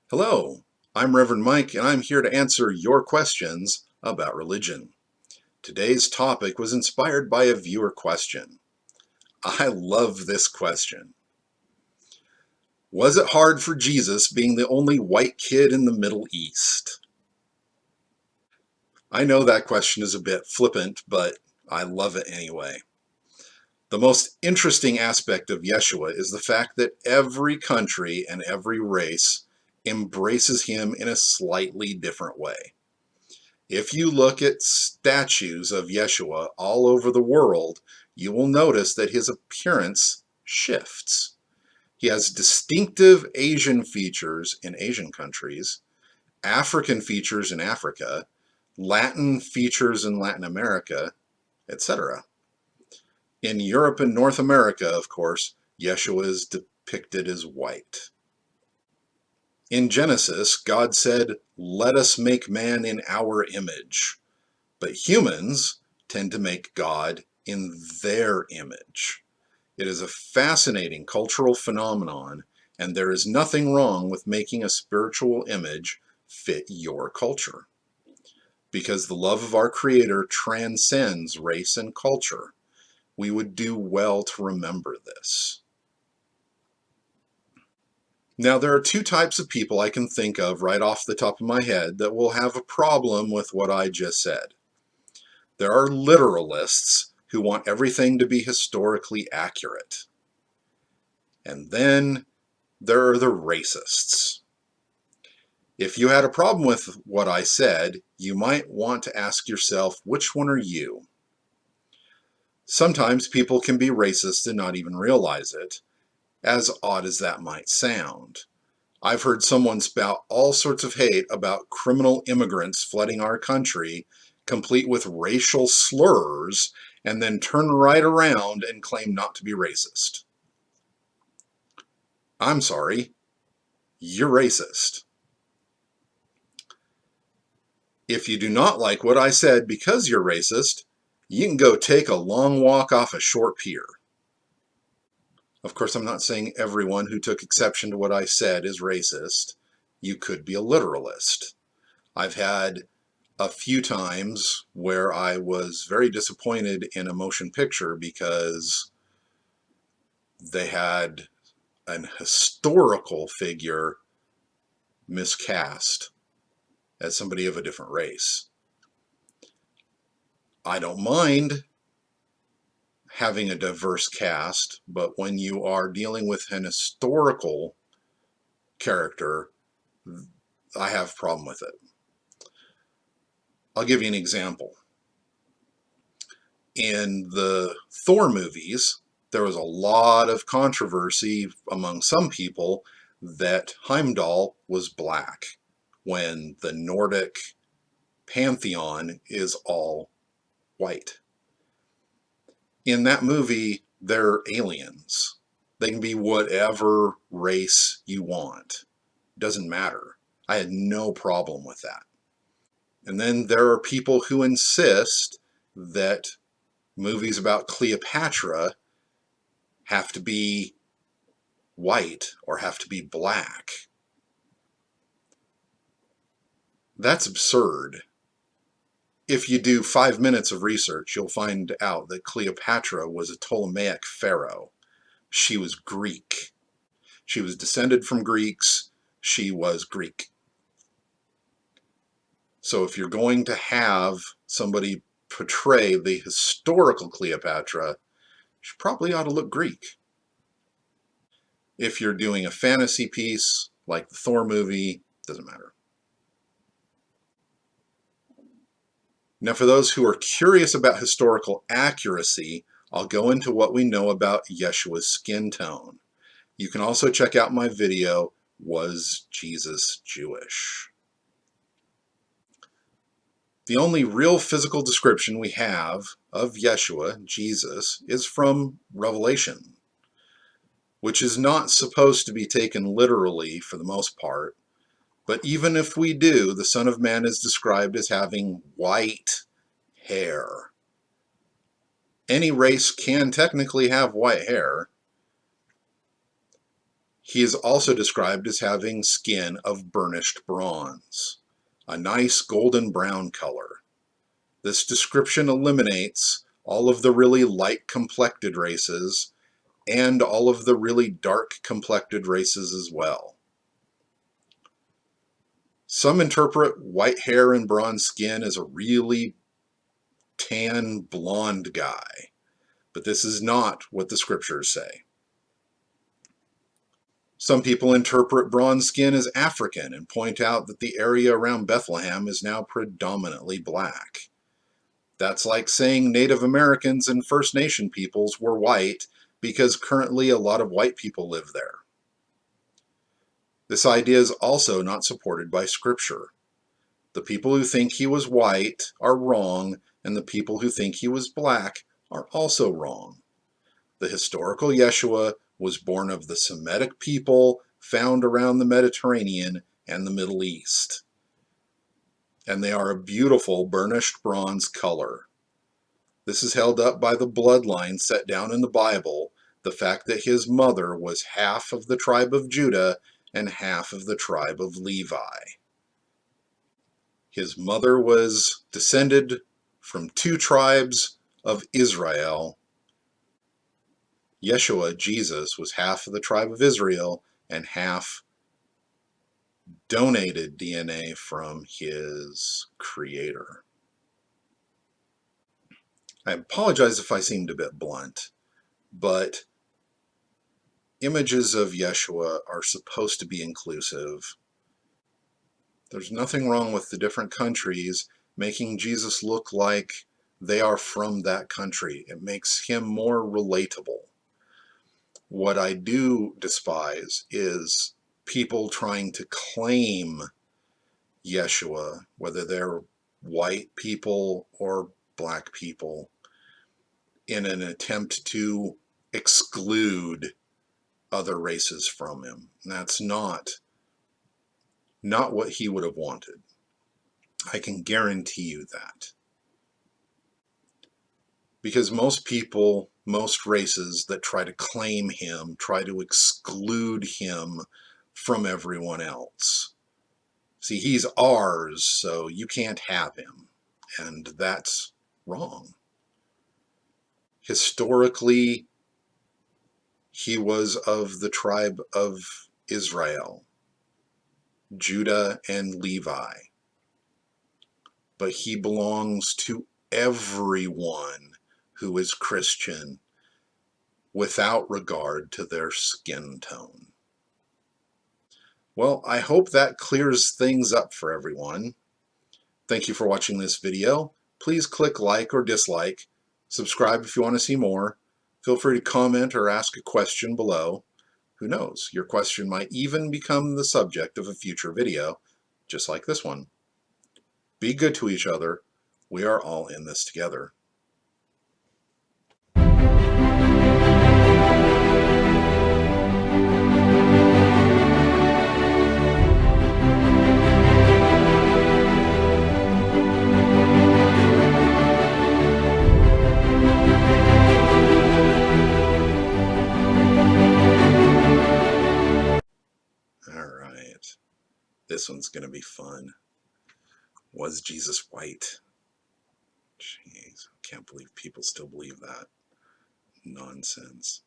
Hello, I'm Reverend Mike, and I'm here to answer your questions about religion. Today's topic was inspired by a viewer question. I love this question. Was it hard for Jesus being the only white kid in the Middle East? I know that question is a bit flippant, but I love it anyway. The most interesting aspect of Yeshua is the fact that every country and every race embraces him in a slightly different way. If you look at statues of Yeshua all over the world, you will notice that his appearance shifts. He has distinctive Asian features in Asian countries, African features in Africa, Latin features in Latin America, etc. In Europe and North America, of course, Yeshua is depicted as white. In Genesis, God said, "Let us make man in our image." But humans tend to make God in their image. It is a fascinating cultural phenomenon, and there is nothing wrong with making a spiritual image fit your culture. Because the love of our Creator transcends race and culture, we would do well to remember this. Now, there are two types of people I can think of right off the top of my head that will have a problem with what I just said. There are literalists who want everything to be historically accurate. And then there are the racists. If you had a problem with what I said, you might want to ask yourself, which one are you? Sometimes people can be racist and not even realize it, as odd as that might sound. I've heard someone spout all sorts of hate about criminal immigrants flooding our country, complete with racial slurs, and then turn right around and claim not to be racist. I'm sorry, you're racist. If you do not like what I said because you're racist, you can go take a long walk off a short pier. Of course, I'm not saying everyone who took exception to what I said is racist. You could be a literalist. I've had a few times where I was very disappointed in a motion picture because they had an historical figure miscast as somebody of a different race. I don't mind having a diverse cast, but when you are dealing with an historical character, I have a problem with it. I'll give you an example. In the Thor movies, there was a lot of controversy among some people that Heimdall was black when the Nordic pantheon is all white. In that movie, they're aliens. They can be whatever race you want. Doesn't matter. I had no problem with that. And then there are people who insist that movies about Cleopatra have to be white or have to be black. That's absurd. If you do 5 minutes of research, you'll find out that Cleopatra was a Ptolemaic pharaoh. She was Greek. She was descended from Greeks. She was Greek. So if you're going to have somebody portray the historical Cleopatra, she probably ought to look Greek. If you're doing a fantasy piece like the Thor movie, doesn't matter. Now, for those who are curious about historical accuracy, I'll go into what we know about Yeshua's skin tone. You can also check out my video, Was Jesus Jewish? The only real physical description we have of Yeshua, Jesus, is from Revelation, which is not supposed to be taken literally for the most part. But even if we do, the Son of Man is described as having white hair. Any race can technically have white hair. He is also described as having skin of burnished bronze, a nice golden brown color. This description eliminates all of the really light complected races and all of the really dark complected races as well. Some interpret white hair and bronze skin as a really tan blonde guy, but this is not what the scriptures say. Some people interpret bronze skin as African and point out that the area around Bethlehem is now predominantly black. That's like saying Native Americans and First Nation peoples were white because currently a lot of white people live there. This idea is also not supported by Scripture. The people who think he was white are wrong, and the people who think he was black are also wrong. The historical Yeshua was born of the Semitic people found around the Mediterranean and the Middle East. And they are a beautiful burnished bronze color. This is held up by the bloodline set down in the Bible, the fact that his mother was half of the tribe of Judah and half of the tribe of Levi. His mother was descended from 2 tribes of Israel. Yeshua, Jesus, was half of the tribe of Israel and half donated DNA from his creator. I apologize if I seemed a bit blunt, but images of Yeshua are supposed to be inclusive. There's nothing wrong with the different countries making Jesus look like they are from that country. It makes him more relatable. What I do despise is people trying to claim Yeshua, whether they're white people or black people, in an attempt to exclude other races from him. That's not what he would have wanted. I can guarantee you that. Because most people, most races that try to claim him, try to exclude him from everyone else. See, he's ours, so you can't have him. And that's wrong. Historically, he was of the tribe of Israel, Judah and Levi. But he belongs to everyone who is Christian without regard to their skin tone. Well, I hope that clears things up for everyone. Thank you for watching this video. Please click like or dislike. Subscribe if you want to see more. Feel free to comment or ask a question below. Who knows, your question might even become the subject of a future video, just like this one. Be good to each other. We are all in this together. Alright, this one's going to be fun. Was Jesus white? Jeez, I can't believe people still believe that. Nonsense.